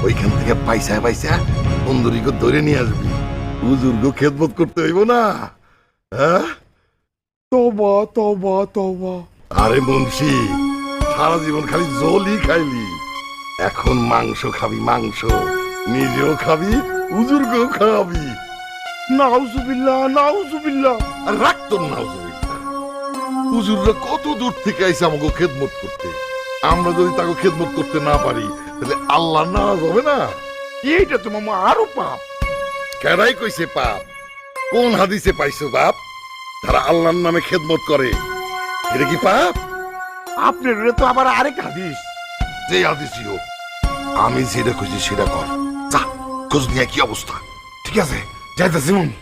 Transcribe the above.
ওইখান থেকে পয়সা পয়সা সুন্দরীকে ধরে নিয়ে আসবি। হুজুরকে খেদমত করতে হইব না। হ্যাঁ, তবা তবা তবা। আরে মুন্সি, সারা জীবন খালি জলই খাইলি, এখন মাংস খাবি, মাংস নিজেও খাবি, হুজুরকেও খাওয়াবি। নাউজুবিল্লাহ নাউজুবিল্লাহ। আর রাখতো না হুজুররা কত দূর থেকে আইসে আমাকে খেদমত করতে, আমরা যদি তাকে খেদমত করতে না পারি তাহলে আল্লাহ নারাজ হবে না? এইটা তো মামা আরো পাপ। কেডাই কইছে পাপ? কোন হাদিসে পাইছো বাপ? তারা আল্লাহর নামে খেদমত করে, এটা কি পাপ? আপনার তো আবার আরেক হাদিস। যে হাদিসই হোক, আমি যেটা খুঁজি সেটা কর। যা, খোঁজ নিয়ে কি অবস্থা? ঠিক আছে, যাইতাছি মামু।